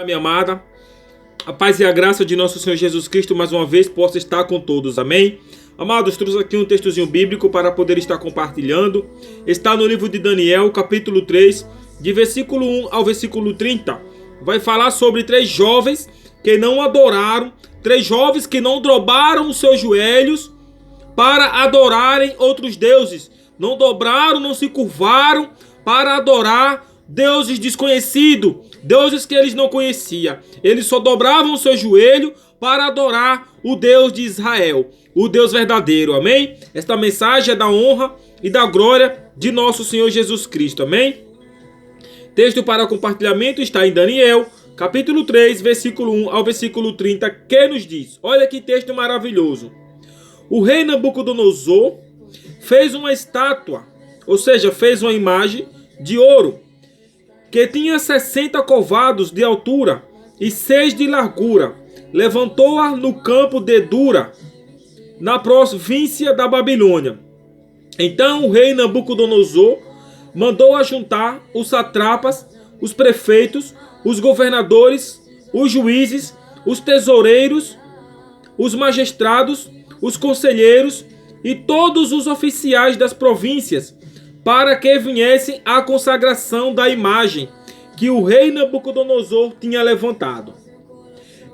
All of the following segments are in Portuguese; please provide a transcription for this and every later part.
Olá, minha amada, a paz e a graça de nosso Senhor Jesus Cristo mais uma vez possa estar com todos, amém? Amados, trouxe aqui um textozinho bíblico para poder estar compartilhando. Está no livro de Daniel, capítulo 3, de versículo 1 ao versículo 30. Vai falar sobre 3 jovens que não adoraram, 3 jovens que não dobraram os seus joelhos para adorarem outros deuses. Não dobraram, não se curvaram para adorar deuses desconhecidos, deuses que eles não conheciam. Eles só dobravam o seu joelho para adorar o Deus de Israel, o Deus verdadeiro, amém? Esta mensagem é da honra e da glória de nosso Senhor Jesus Cristo, amém? Texto para compartilhamento está em Daniel, capítulo 3, versículo 1 ao versículo 30, que nos diz, olha que texto maravilhoso. O rei Nabucodonosor fez uma estátua, ou seja, fez uma imagem de ouro, que tinha 60 covados de altura e 6 de largura. Levantou-a no campo de Dura, na província da Babilônia. Então o rei Nabucodonosor mandou ajuntar os satrapas, os prefeitos, os governadores, os juízes, os tesoureiros, os magistrados, os conselheiros e todos os oficiais das províncias, para que viessem à consagração da imagem que o rei Nabucodonosor tinha levantado.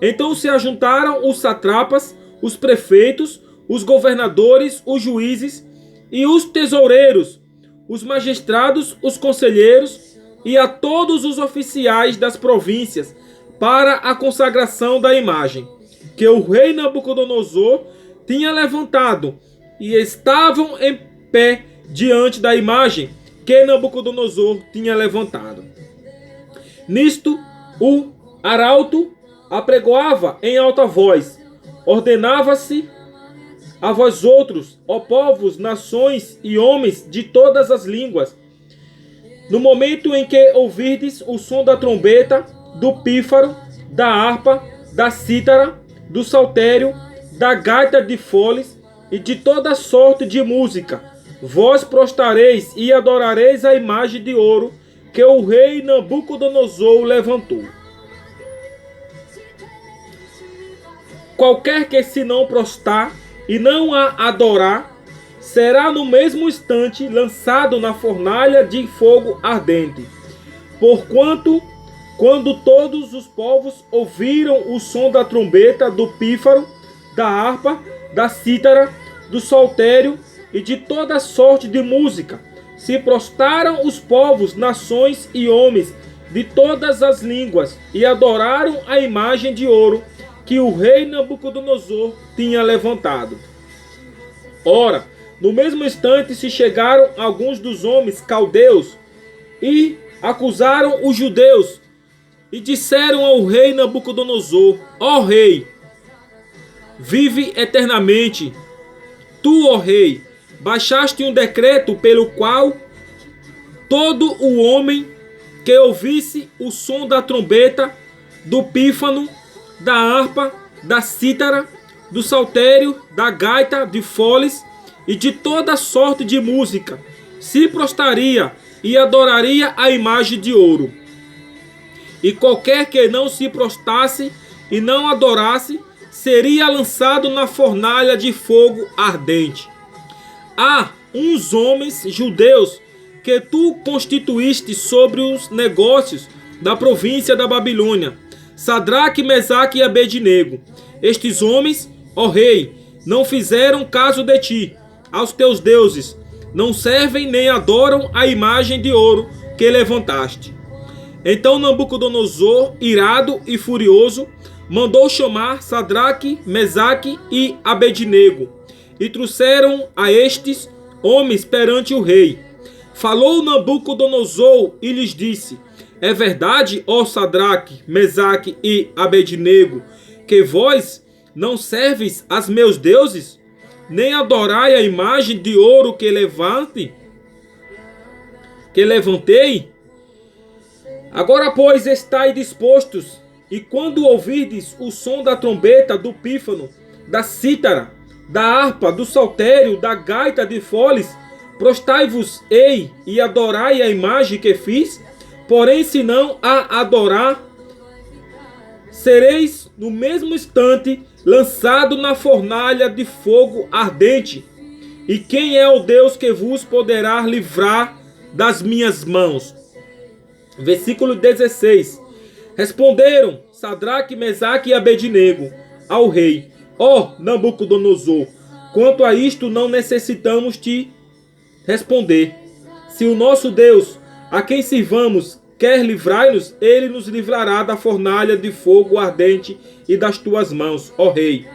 Então se ajuntaram os satrapas, os prefeitos, os governadores, os juízes e os tesoureiros, os magistrados, os conselheiros e a todos os oficiais das províncias para a consagração da imagem que o rei Nabucodonosor tinha levantado, e estavam em pé diante da imagem que Nabucodonosor tinha levantado. Nisto, o arauto apregoava em alta voz: ordenava-se a vós outros, ó povos, nações e homens de todas as línguas, no momento em que ouvirdes o som da trombeta, do pífaro, da harpa, da cítara, do saltério, da gaita de foles e de toda sorte de música, vós prostrareis e adorareis a imagem de ouro que o rei Nabucodonosor levantou. Qualquer que se não prostrar e não a adorar, será no mesmo instante lançado na fornalha de fogo ardente. Porquanto, quando todos os povos ouviram o som da trombeta, do pífaro, da harpa, da cítara, do saltério e de toda sorte de música, se prostraram os povos, nações e homens de todas as línguas e adoraram a imagem de ouro que o rei Nabucodonosor tinha levantado. Ora, no mesmo instante se chegaram alguns dos homens caldeus e acusaram os judeus e disseram ao rei Nabucodonosor: ó rei, vive eternamente. Tu, ó rei, baixaste um decreto pelo qual todo o homem que ouvisse o som da trombeta, do pífano, da harpa, da cítara, do saltério, da gaita de foles e de toda sorte de música, se prostraria e adoraria a imagem de ouro. E qualquer que não se prostrasse e não adorasse, seria lançado na fornalha de fogo ardente. Há uns homens judeus que tu constituíste sobre os negócios da província da Babilônia, Sadraque, Mesaque e Abednego. Estes homens, ó rei, não fizeram caso de ti, aos teus deuses, não servem nem adoram a imagem de ouro que levantaste. Então Nabucodonosor, irado e furioso, mandou chamar Sadraque, Mesaque e Abednego, e trouxeram a estes homens perante o rei. Falou Nabucodonosor e lhes disse: é verdade, ó Sadraque, Mesaque e Abednego, que vós não serves aos meus deuses, nem adorai a imagem de ouro que levantei? Agora, pois, estai dispostos, e quando ouvirdes o som da trombeta, do pífano, da cítara, da harpa, do saltério, da gaita de foles, prostai-vos-ei e adorai a imagem que fiz, porém se não a adorar, sereis no mesmo instante lançado na fornalha de fogo ardente. E quem é o Deus que vos poderá livrar das minhas mãos? Versículo 16. Responderam Sadraque, Mesaque e Abednego ao rei: ó Nabucodonosor, quanto a isto não necessitamos te responder. Se o nosso Deus, a quem sirvamos, quer livrar-nos, ele nos livrará da fornalha de fogo ardente e das tuas mãos, ó rei.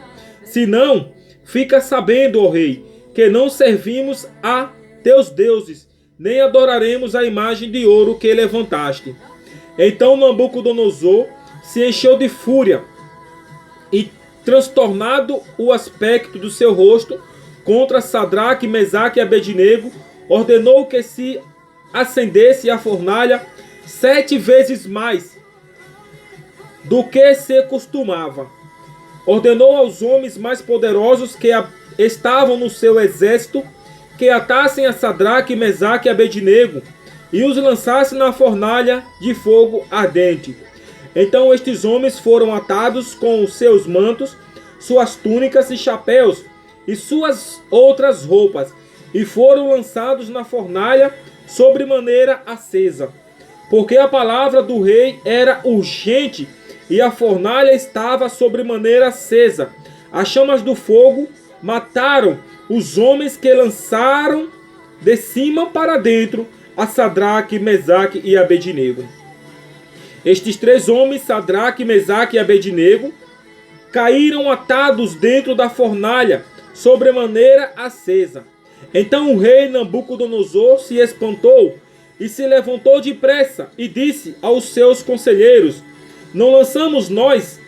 Se não, fica sabendo, ó rei, que não servimos a teus deuses, nem adoraremos a imagem de ouro que levantaste. Então Nabucodonosor se encheu de fúria e, transtornado o aspecto do seu rosto, contra Sadraque, Mesaque e Abednego, ordenou que se acendesse a fornalha 7 vezes mais do que se costumava. Ordenou aos homens mais poderosos que estavam no seu exército que atassem a Sadraque, Mesaque e Abednego e os lançassem na fornalha de fogo ardente. Então estes homens foram atados com os seus mantos, suas túnicas e chapéus e suas outras roupas, e foram lançados na fornalha sobremaneira acesa, porque a palavra do rei era urgente e a fornalha estava sobremaneira acesa. As chamas do fogo mataram os homens que lançaram de cima para dentro a Sadraque, Mesaque e Abednego. Estes 3 homens, Sadraque, Mesaque e Abednego, caíram atados dentro da fornalha sobremaneira acesa. Então o rei Nabucodonosor se espantou e se levantou depressa e disse aos seus conselheiros: não lançamos nós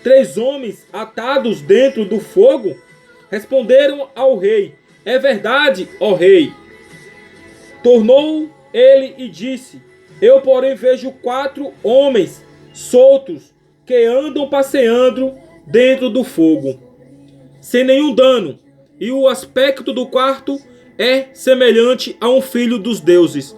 3 homens atados dentro do fogo? Responderam ao rei: é verdade, ó rei. Tornou ele e disse: eu, porém, vejo 4 homens soltos que andam passeando dentro do fogo, sem nenhum dano, e o aspecto do quarto é semelhante a um filho dos deuses.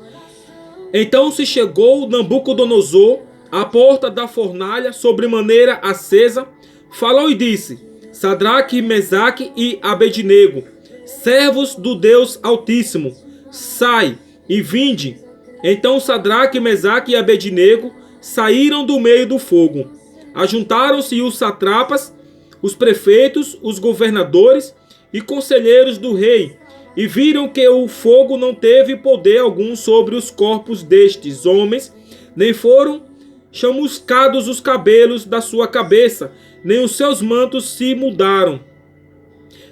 Então se chegou Nabucodonosor à porta da fornalha sobremaneira acesa, falou e disse: Sadraque, Mesaque e Abednego, servos do Deus Altíssimo, sai e vinde. Então Sadraque, Mesaque e Abednego saíram do meio do fogo. Ajuntaram-se os satrapas, os prefeitos, os governadores e conselheiros do rei, e viram que o fogo não teve poder algum sobre os corpos destes homens, nem foram chamuscados os cabelos da sua cabeça, nem os seus mantos se mudaram,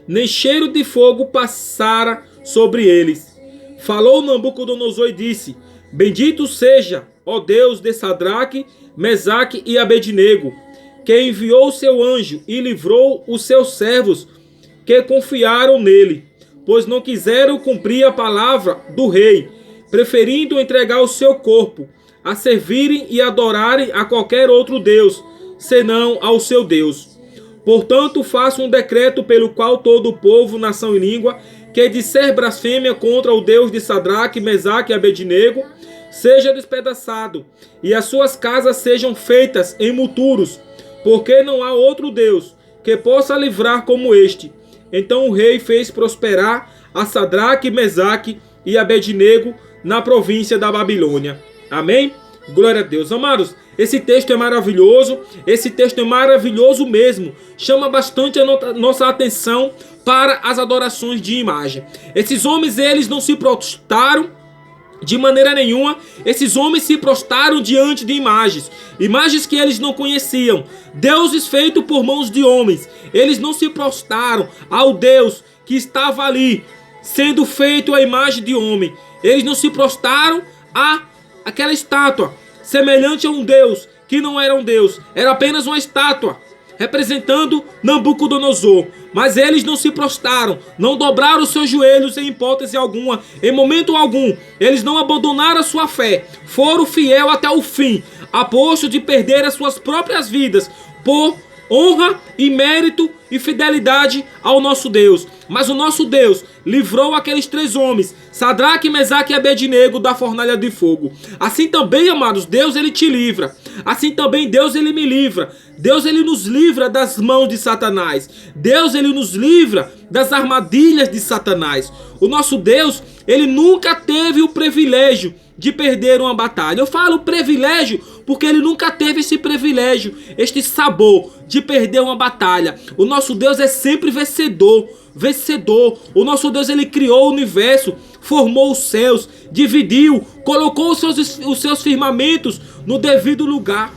nem cheiro de fogo passara sobre eles. Falou Nabucodonosor e disse: bendito seja, ó Deus de Sadraque, Mesaque e Abednego, que enviou seu anjo e livrou os seus servos que confiaram nele, pois não quiseram cumprir a palavra do rei, preferindo entregar o seu corpo a servirem e adorarem a qualquer outro Deus, senão ao seu Deus. Portanto, faço um decreto pelo qual todo o povo, nação e língua, que disser blasfêmia contra o Deus de Sadraque, Mesaque e Abednego, seja despedaçado, e as suas casas sejam feitas em moturos, porque não há outro Deus que possa livrar como este. Então o rei fez prosperar a Sadraque, Mesaque e Abednego na província da Babilônia. Amém? Glória a Deus. Amados, esse texto é maravilhoso. Esse texto é maravilhoso mesmo. Chama bastante a nossa atenção para as adorações de imagem. Esses homens, eles não se prostraram de maneira nenhuma. Esses homens se prostraram diante de imagens. Imagens que eles não conheciam. Deuses feitos por mãos de homens. Eles não se prostraram ao Deus que estava ali, sendo feito a imagem de homem. Eles não se prostraram a aquela estátua, semelhante a um Deus, que não era um Deus. Era apenas uma estátua, representando Nabucodonosor. Mas eles não se prostraram, não dobraram os seus joelhos em hipótese alguma, em momento algum. Eles não abandonaram a sua fé, foram fiel até o fim, a ponto de perder as suas próprias vidas, por honra e mérito e fidelidade ao nosso Deus. Mas o nosso Deus livrou aqueles 3 homens, Sadraque, Mesaque e Abednego, da fornalha de fogo. Assim também, amados, Deus ele te livra. Assim também Deus ele me livra. Deus ele nos livra das mãos de Satanás. Deus ele nos livra das armadilhas de Satanás. O nosso Deus, ele nunca teve o privilégio de perder uma batalha. Eu falo privilégio porque ele nunca teve esse privilégio, este sabor de perder uma batalha. O nosso Deus é sempre vencedor, vencedor. O nosso Deus ele criou o universo, formou os céus, dividiu, colocou os seus firmamentos no devido lugar.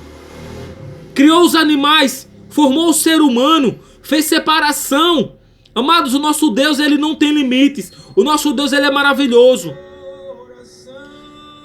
Criou os animais, formou o ser humano, fez separação. Amados, o nosso Deus ele não tem limites. O nosso Deus ele é maravilhoso.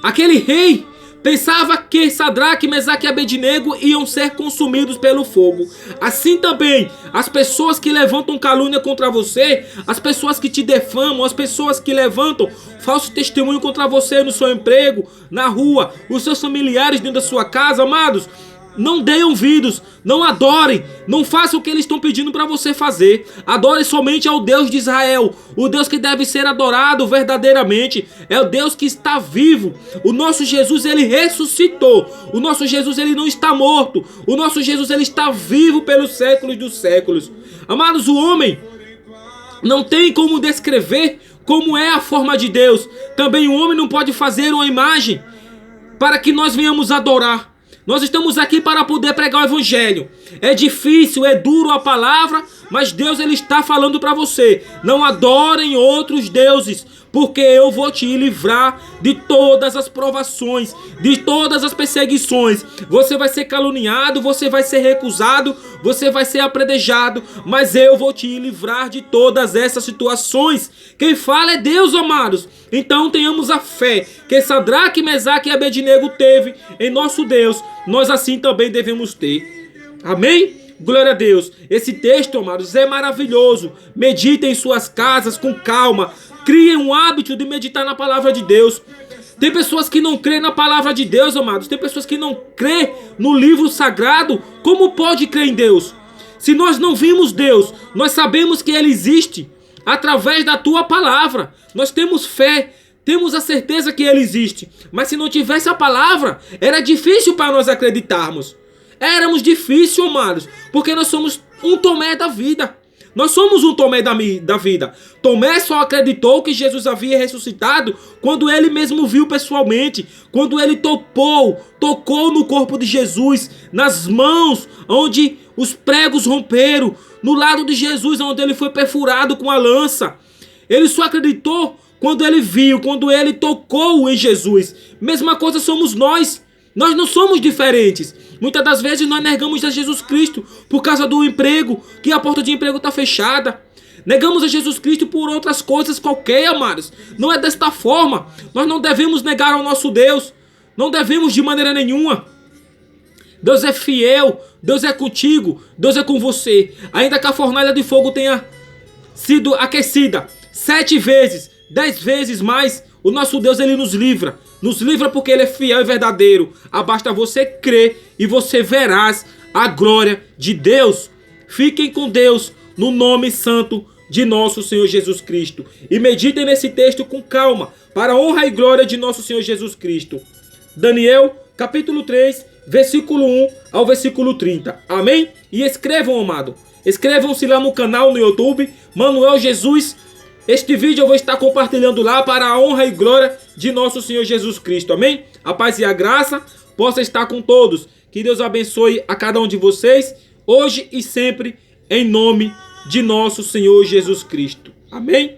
Aquele rei pensava que Sadraque, Mesaque e Abednego iam ser consumidos pelo fogo. Assim também, as pessoas que levantam calúnia contra você, as pessoas que te defamam, as pessoas que levantam falso testemunho contra você no seu emprego, na rua, os seus familiares dentro da sua casa, amados, não deem ouvidos, não adorem, não façam o que eles estão pedindo para você fazer. Adore somente ao Deus de Israel, o Deus que deve ser adorado verdadeiramente, é o Deus que está vivo. O nosso Jesus ele ressuscitou, o nosso Jesus ele não está morto, o nosso Jesus ele está vivo pelos séculos dos séculos. Amados, o homem não tem como descrever como é a forma de Deus. Também o homem não pode fazer uma imagem para que nós venhamos adorar. Nós estamos aqui para poder pregar o evangelho. É difícil, é duro a palavra, mas Deus ele está falando para você. Não adorem outros deuses, porque eu vou te livrar de todas as provações, de todas as perseguições. Você vai ser caluniado, você vai ser recusado, você vai ser apredejado, mas eu vou te livrar de todas essas situações. Quem fala é Deus, amados. Então tenhamos a fé que Sadraque, Mesaque e Abednego teve em nosso Deus. Nós assim também devemos ter. Amém? Glória a Deus. Esse texto, amados, é maravilhoso. Meditem em suas casas com calma. Criem um hábito de meditar na palavra de Deus. Tem pessoas que não crêem na palavra de Deus, amados. Tem pessoas que não crêem no livro sagrado. Como pode crer em Deus? Se nós não vimos Deus, nós sabemos que Ele existe através da tua palavra. Nós temos fé, temos a certeza que Ele existe. Mas se não tivesse a palavra, era difícil para nós acreditarmos. Éramos difíceis, amados, porque nós somos um Tomé da vida. Nós somos um Tomé da vida. Tomé só acreditou que Jesus havia ressuscitado quando ele mesmo viu pessoalmente, quando ele tocou no corpo de Jesus, nas mãos onde os pregos romperam, no lado de Jesus onde ele foi perfurado com a lança. Ele só acreditou quando ele viu, quando ele tocou em Jesus. Mesma coisa somos nós. Nós não somos diferentes. Muitas das vezes nós negamos a Jesus Cristo por causa do emprego, que a porta de emprego está fechada. Negamos a Jesus Cristo por outras coisas qualquer, amados. Não é desta forma. Nós não devemos negar ao nosso Deus. Não devemos de maneira nenhuma. Deus é fiel. Deus é contigo. Deus é com você. Ainda que a fornalha de fogo tenha sido aquecida 7 vezes, 10 vezes mais, o nosso Deus ele nos livra. Nos livra porque Ele é fiel e verdadeiro. Basta você crer e você verás a glória de Deus. Fiquem com Deus no nome santo de nosso Senhor Jesus Cristo. E meditem nesse texto com calma, para a honra e glória de nosso Senhor Jesus Cristo. Daniel, capítulo 3, versículo 1 ao versículo 30. Amém? E escrevam, amado. Inscrevam-se lá no canal no YouTube, Manuel Jesus. Este vídeo eu vou estar compartilhando lá para a honra e glória de nosso Senhor Jesus Cristo. Amém? A paz e a graça possa estar com todos. Que Deus abençoe a cada um de vocês, hoje e sempre, em nome de nosso Senhor Jesus Cristo. Amém?